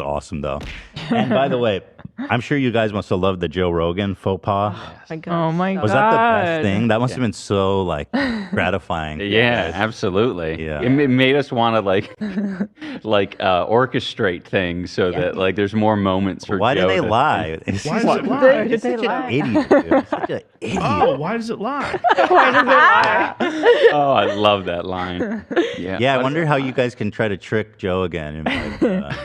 awesome though. And by the way, I'm sure you guys must have loved the Joe Rogan faux pas. Oh my God. Was that the best thing? That must have been so like gratifying. Yeah, absolutely. Yeah. It made us want to like orchestrate things so that like there's more moments for Why Joe do they to- lie? Why does it lie? He's such an idiot, dude. Such an idiot. Oh, why does it lie? Why does it lie? Oh, I love that line. Yeah. Yeah, I wonder how you guys can try to trick Joe again. And be like,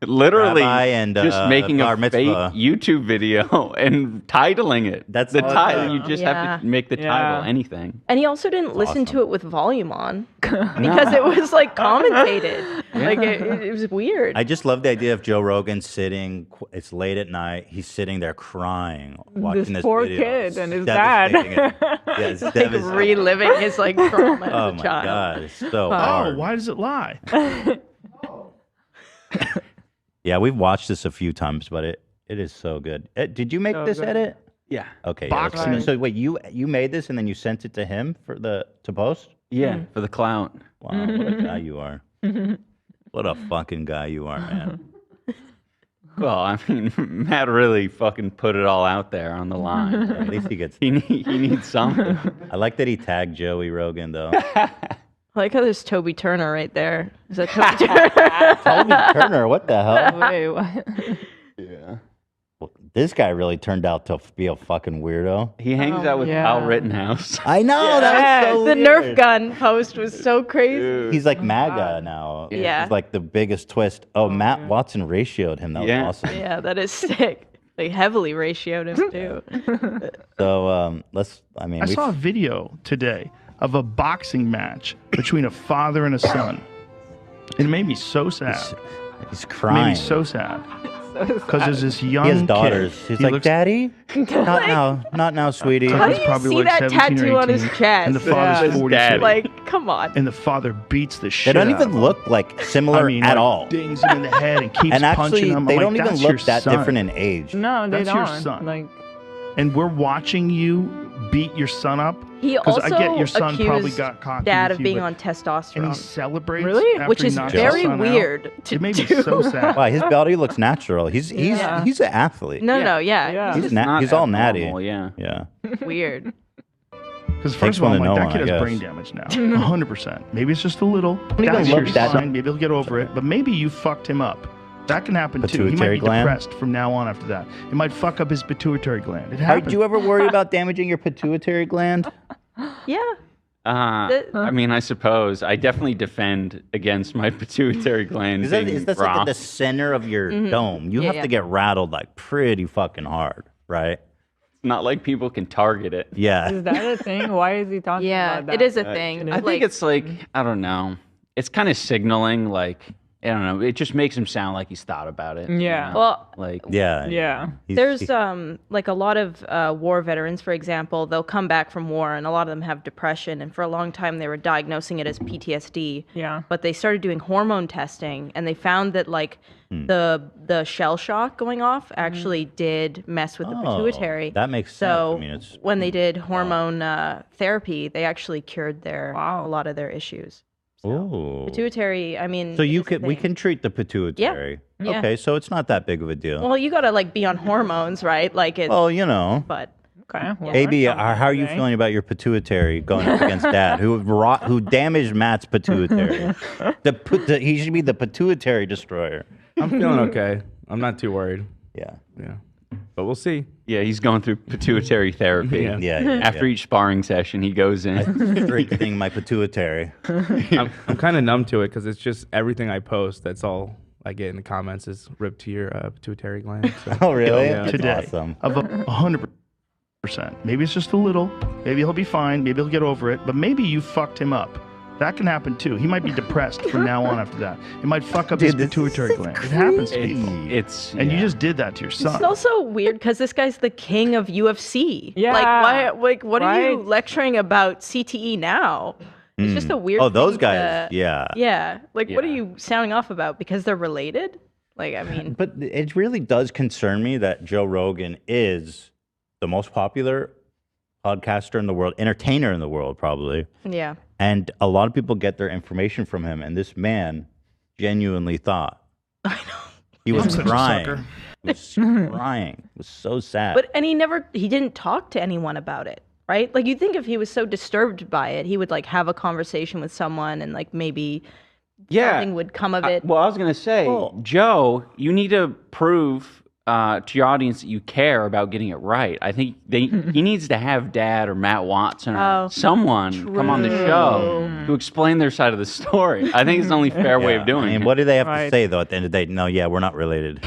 Literally Rabbi and, just making bar a fake mitzvah. YouTube video and titling it. That's the all it title. is. You just have to make the title anything. And he also didn't listen to awesome. it with volume on because it was like commentated. Like it was weird. I just love the idea of Joe Rogan sitting. It's late at night. He's sitting there crying, watching this poor video. kid and his dad. Devastating him. Yeah, it's like devastating. reliving his like trauma Oh as a my child. god, it's so Oh, hard. why does it lie? Yeah, we've watched this a few times, but it is so good. Did you make So this good. edit? Yeah. Okay. Boxing. Yeah, so wait, you made this and then you sent it to him to post? Yeah, for the clout. Wow, what a guy you are. What a fucking guy you are, man. Well, I mean, Matt really fucking put it all out there on the line. At least he gets. he needs something. I like that he tagged Joey Rogan though. I like how there's Toby Turner right there. Is that Toby Turner? Toby Turner, what the hell? Wait, what? Yeah. Well, this guy really turned out to be a fucking weirdo. He hangs out with yeah. Al Rittenhouse. I know that was so The weird. Nerf gun post was so crazy. He's like MAGA now. Yeah. He's like the biggest twist. Oh, Matt Watson ratioed him. That was Yeah. awesome. Yeah, that is sick. They heavily ratioed him too. So let's. I mean, I we've- saw a video today of a boxing match between a father and a son. It made me so sad. he's It made crying. me so sad. Because there's this young He has kid. daughters. He's He like, looks- Daddy, not now, sweetie. How do He's you probably see like that 17 or tattoo on his 18, chest? And the father's Yeah. 42. Daddy. Like, come on. And the father beats the They shit don't out of even him. look like similar I mean, at like, all. dings him in the head and keeps And punching actually, him. I'm they like, don't even "That's look your that son." different in age. No, they That's your don't. son. Like, And we're watching you beat your son up. He 'Cause also I get your son probably accused got cocky dad with of you, being but- on testosterone. And he celebrates. Really? after Which he is knocks his very son out. weird to It made me do. so sad. Wow, his body looks natural. He's Yeah. an athlete. No, yeah. Yeah. He's He's, just he's all natty. abnormal, yeah. Yeah. weird. Because Takes first of all, one I'm to like, know that one, kid I has guess. brain damage now. 100%. Maybe it's just a little. even That's look your that- son. Maybe he'll get over it. But maybe you fucked him up. That can happen too. He might Pituitary be gland? depressed from now on after that. It might fuck up his pituitary gland. It Are, happens. do you ever worry about damaging your pituitary gland? Yeah. I mean, I suppose I definitely defend against my pituitary gland Is that, being is that raw. like at the center of your dome? You Yeah, have yeah. to get rattled like pretty fucking hard, right? Not like people can target it. Yeah. is that a thing? Why is he talking Yeah, about that? it is a thing. I think it's like I don't know. It's kind of signaling like I don't know. It just makes him sound like he's thought about it. you Yeah. know? Well, like Yeah. Yeah. there's like a lot of war veterans, for example, they'll come back from war and a lot of them have depression. And for a long time, they were diagnosing it as PTSD. Yeah. But they started doing hormone testing and they found that like the shell shock going off actually did mess with the pituitary. That makes sense. So I mean, it's when they did hormone therapy, they actually cured a lot of their issues. Ooh. Pituitary, I mean. So you is the we thing. can treat the pituitary. Yeah. Okay, so it's not that big of a deal. Well, you gotta like be on hormones, right? Like it's. Well, you know. But Okay. well, AB, that's how are you something feeling about your pituitary going up against Dad, who damaged Matt's pituitary? He should be the pituitary destroyer. I'm feeling okay. I'm not too worried. Yeah. Yeah. But we'll see. yeah, he's going through pituitary therapy. Yeah. Yeah. After each sparring session, he goes in. strengthening my pituitary. I'm kind of numb to it because it's just everything I post. That's all I get in the comments is ripped to your pituitary gland. So. Oh, really? Yeah. That's today awesome. of 100%. Maybe it's just a little. Maybe he'll be fine. Maybe he'll get over it. But maybe you fucked him up. That can happen too. He might be depressed from now on after that. It might fuck up his Dude, this pituitary is gland. It happens to people. It's And you yeah. just did that to your son. it's also weird because this guy's the king of UFC. Yeah. Like why? Like what are you Right. lecturing about CTE now? It's just a weird. Oh, those thing guys. to- Yeah. Yeah. Like what are Yeah. you sounding off about? Because they're related? Like I mean. But it really does concern me that Joe Rogan is the most popular podcaster in the world, entertainer in the world, probably. Yeah. And a lot of people get their information from him. And this man genuinely thought I know. He was I'm such a crying. sucker. He was crying. It was so sad. But he didn't talk to anyone about it, right? Like you'd think if he was so disturbed by it, he would like have a conversation with someone and like maybe something would come of it. Well, I was gonna say, Joe, you need to prove to your audience that you care about getting it right. I think he needs to have Dad or Matt Watson or someone come on the show to explain their side of the story. I think it's the only fair way of doing I mean, it. what do they have to say though at the end of the day? No, yeah, we're not related.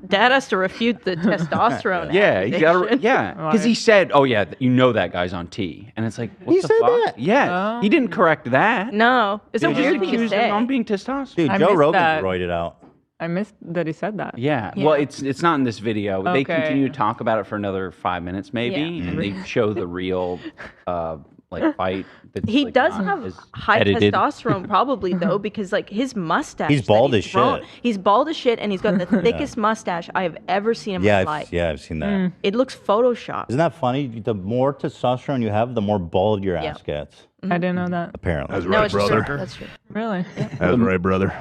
Dad has to refute the testosterone. Yeah, you gotta, accusation. yeah, because he said, "Oh yeah, you know that guy's on T," and it's like, what He the said fuck? that? Yeah, he didn't correct that. No, it's a He just weird thing to accused say. him on being testosterone. Dude, I Joe missed Rogan's that. roided out. I missed that he said that. Yeah. Well, it's not in this video. They Okay. continue to talk about it for another 5 minutes, maybe, Yeah. and they show the real fight. That's, He like, does not have as high edited. testosterone, probably though, because like his mustache. He's that bald as grown- shit. He's bald as shit, and he's got the thickest mustache I have ever seen in Yeah, my life. I've seen that. It looks photoshopped. Isn't that funny? The more testosterone you have, the more bald your ass gets. I didn't know that. Apparently. That's No, right, it's brother. true. That's true. Really? That's right, brother.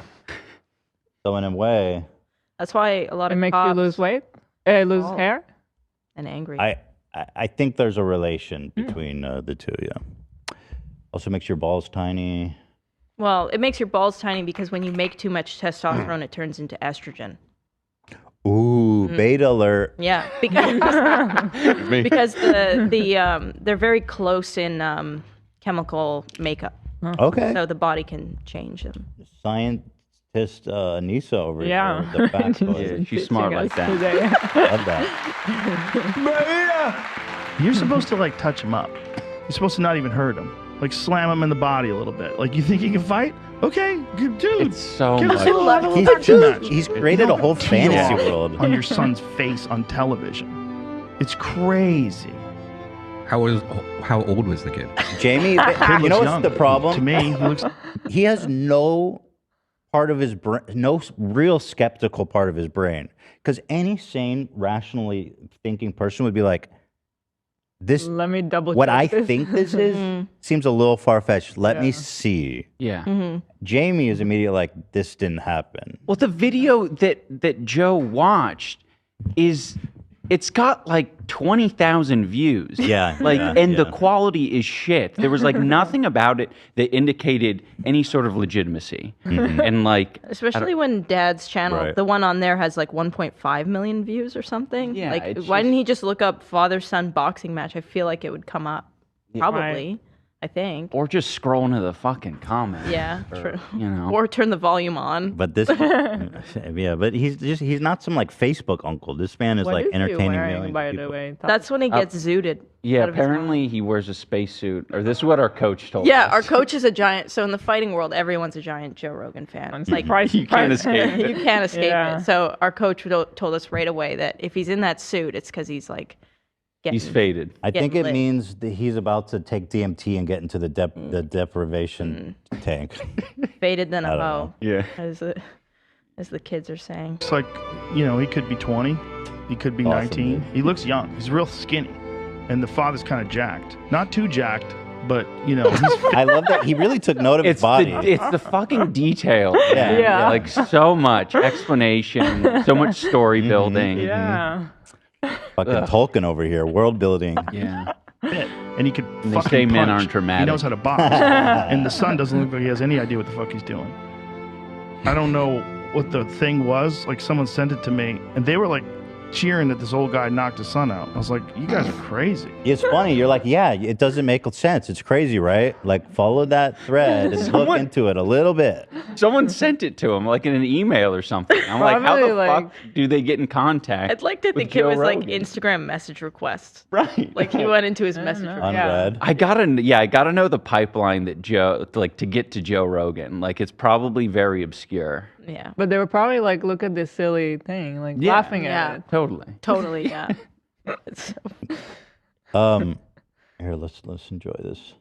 So in a way, That's why a lot It of makes you cops lose weight? Lose Oh. hair? and angry. I think there's a relation between the two. Yeah. Also makes your balls tiny. Well, it makes your balls tiny because when you make too much testosterone, it turns into estrogen. Ooh, beta alert. Yeah, because they're very close in chemical makeup, Okay. so the body can change them. Scientist Anissa over Yeah. here. The back Yeah, boy. she's smart like that. Today. Love that. You're supposed to like touch him up. You're supposed to not even hurt him. Like slam him in the body a little bit. Like you think he can fight? Okay, good dude. It's so Give us much. a little He's, boxing match. he's created a whole fantasy Peel world. on your son's face on television. It's crazy. How old was the kid? Jamie, Kid you know looks what's young. the problem? To me, he looks. He has no part of his brain, no real skeptical part of his brain. Because any sane, rationally thinking person would be like, this, Let me double what check I this. think this is seems a little far fetched. Let me see. Yeah. Jamie is immediately like, this didn't happen. Well, the video that Joe watched it's got like 20,000 views. Yeah, Like, yeah, and the yeah. quality is shit. There was like nothing about it that indicated any sort of legitimacy. And like, Especially when Dad's channel, Right. the one on there, has like 1.5 million views or something. Yeah, like it's why just- didn't he just look up father-son boxing match? I feel like it would come up. Probably, I think. or just scroll into the fucking comments. Yeah, true. You know. Or turn the volume on. But this, yeah, but he's not some like Facebook uncle. This man is What like is he entertaining wearing, millions by of the people. way? That's when he gets zooted. Yeah, out of his apparently he wears a spacesuit, or this is what our coach told Yeah, us. our coach is a giant. So in the fighting world, everyone's a giant Joe Rogan fan. It's like You can't escape you it. can't escape Yeah. it. So our coach told us right away that if he's in that suit, it's because he's like getting. He's faded. I think Getting it lit. means that he's about to take DMT and get into the deprivation tank. faded than a don't hoe, Yeah. as the kids are saying. It's like, he could be 20, he could be Awesome, 19. dude. He looks young. He's real skinny, and the father's kind of jacked. Not too jacked, but he's I love that he really took note of his It's body. it's the fucking detail. Yeah. Yeah. Like so much explanation, so much story building. Yeah. Fucking Tolkien over here, world building. Yeah. and he could they fucking say men punch. aren't He dramatic. knows how to box, and the son doesn't look like he has any idea what the fuck he's doing. I don't know what the thing was. Like someone sent it to me, and they were like cheering that this old guy knocked his son out. I was like, you guys are crazy. It's funny. You're like, yeah, it doesn't make sense. It's crazy, right? Like, follow that thread and look into it a little bit. Someone sent it to him, like in an email or something. I'm like, how the Probably, fuck do they get in contact? I'd like to with think it Joe was like Rogan? Instagram message requests. Right. Like he went into his message. know. request. Unread. I gotta know the pipeline that to get to Joe Rogan. Like it's probably very obscure. Yeah, But they were probably like, look at this silly thing, like Yeah. laughing Yeah. at it. Totally. totally. Yeah. It's so Here, let's enjoy this.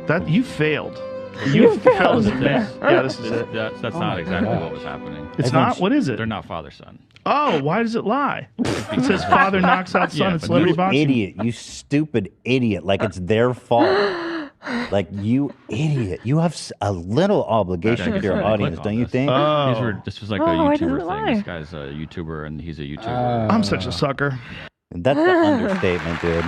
That you failed. You failed. Yeah, this is it. That's not exactly what was happening. It's not. What is it? They're not father son. Oh, why does it lie? It says father knocks out son Yeah, in but celebrity You boxing. idiot! You stupid idiot! Like it's their fault. Like, you idiot. You have a little obligation to your audience, don't you think? This was like Oh, a I didn't YouTuber thing. lie. This guy's a YouTuber, and he's a YouTuber. I'm such a sucker. That's an understatement, dude.